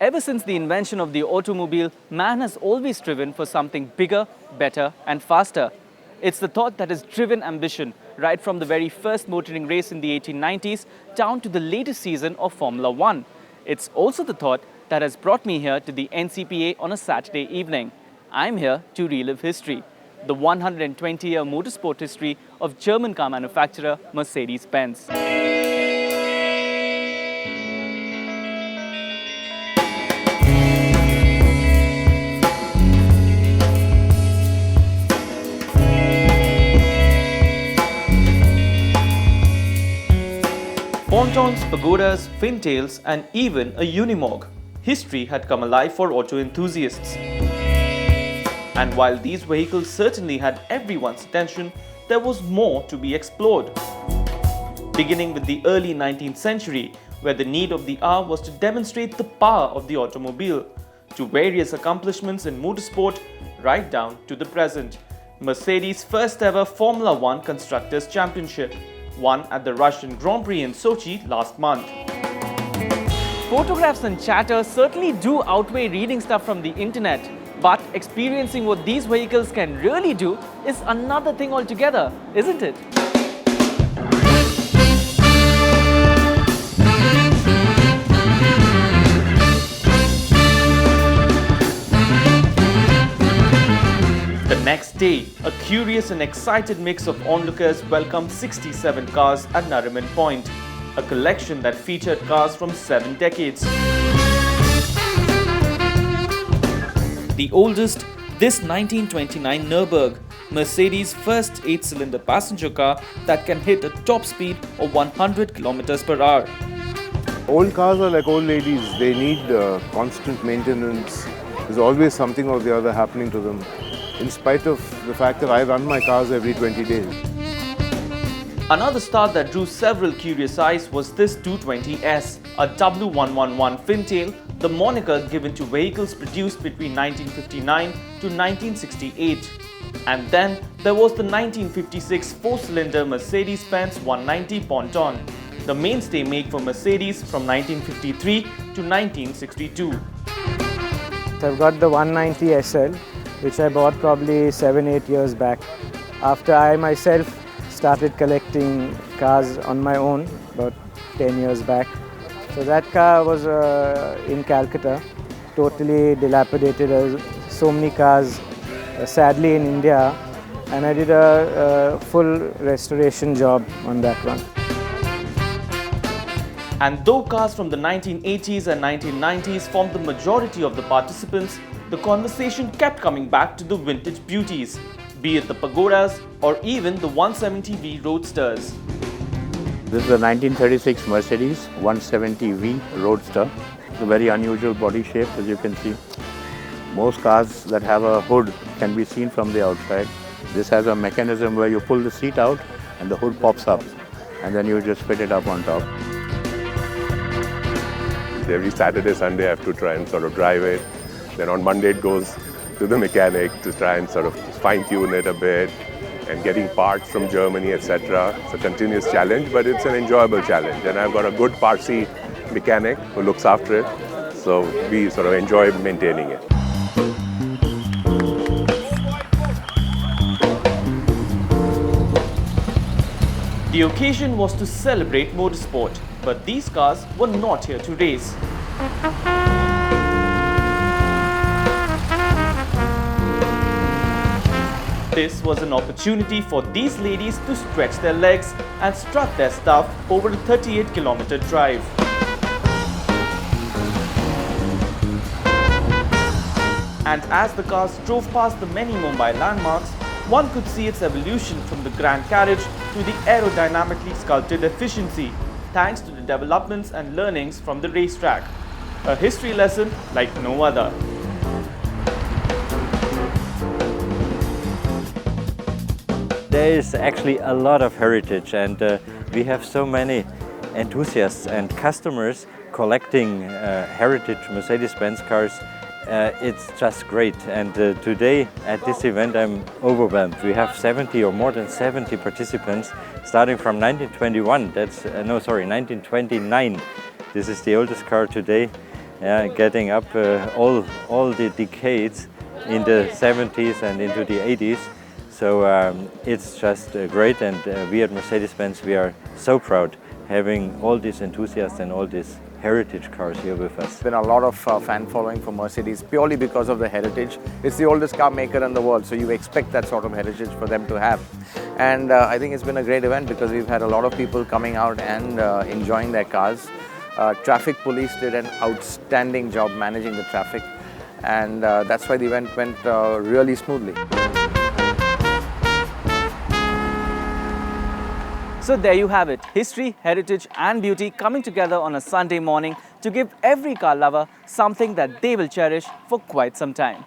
Ever since the invention of the automobile, man has always striven for something bigger, better and faster. It's the thought that has driven ambition, right from the very first motoring race in the 1890s down to the latest season of Formula One. It's also the thought that has brought me here to the NCPA on a Saturday evening. I'm here to relive history, the 120-year motorsport history of German car manufacturer Mercedes-Benz. Pontons, pagodas, fintails and even a unimog. History had come alive for auto enthusiasts. And while these vehicles certainly had everyone's attention, there was more to be explored. Beginning with the early 19th century, where the need of the hour was to demonstrate the power of the automobile, to various accomplishments in motorsport, right down to the present. Mercedes' first ever Formula One Constructors' Championship, won at the Russian Grand Prix in Sochi last month. Photographs and chatter certainly do outweigh reading stuff from the internet, but experiencing what these vehicles can really do is another thing altogether, isn't it? The next day, a curious and excited mix of onlookers welcomed 67 cars at Nariman Point, a collection that featured cars from 7 decades. The oldest, this 1929 Nurburg, Mercedes' first 8-cylinder passenger car that can hit a top speed of 100 km per hour. Old cars are like old ladies. They need constant maintenance. There's always something or the other happening to them, in spite of the fact that I run my cars every 20 days. Another star that drew several curious eyes was this 220S, a W111 fintail, the moniker given to vehicles produced between 1959 to 1968. And then there was the 1956 4-cylinder Mercedes-Benz 190 Ponton, the mainstay make for Mercedes from 1953 to 1962. I've got the 190 SL, which I bought probably 7-8 years back, after I myself started collecting cars on my own about 10 years back. So that car was in Calcutta, totally dilapidated, so many cars sadly in India, and I did a full restoration job on that one. And though cars from the 1980s and 1990s formed the majority of the participants, the conversation kept coming back to the vintage beauties, be it the pagodas or even the 170V Roadsters. This is a 1936 Mercedes 170V Roadster. It's a very unusual body shape, as you can see. Most cars that have a hood can be seen from the outside. This has a mechanism where you pull the seat out and the hood pops up, and then you just fit it up on top. Every Saturday, Sunday I have to try and sort of drive it. Then on Monday it goes to the mechanic to try and sort of fine-tune it a bit, and getting parts from Germany, etc. It's a continuous challenge, but it's an enjoyable challenge. And I've got a good Parsi mechanic who looks after it, so we sort of enjoy maintaining it. The occasion was to celebrate motorsport, but these cars were not here to race. This was an opportunity for these ladies to stretch their legs and strut their stuff over a 38-kilometer drive. And as the cars drove past the many Mumbai landmarks, one could see its evolution from the grand carriage to the aerodynamically sculpted efficiency, thanks to the developments and learnings from the racetrack. A history lesson like no other. There is actually a lot of heritage, and we have so many enthusiasts and customers collecting heritage Mercedes-Benz cars. It's just great, and today at this event I'm overwhelmed. We have 70 or more than 70 participants starting from 1921, 1929. This is the oldest car today. getting up all the decades in the 70s and into the 80s. So it's just great, and we at Mercedes-Benz, we are so proud having all these enthusiasts and all these heritage cars here with us. There's been a lot of fan following for Mercedes purely because of the heritage. It's the oldest car maker in the world, so you expect that sort of heritage for them to have. And I think it's been a great event because we've had a lot of people coming out and enjoying their cars. Traffic police did an outstanding job managing the traffic, and that's why the event went really smoothly. So there you have it, history, heritage and beauty coming together on a Sunday morning to give every car lover something that they will cherish for quite some time.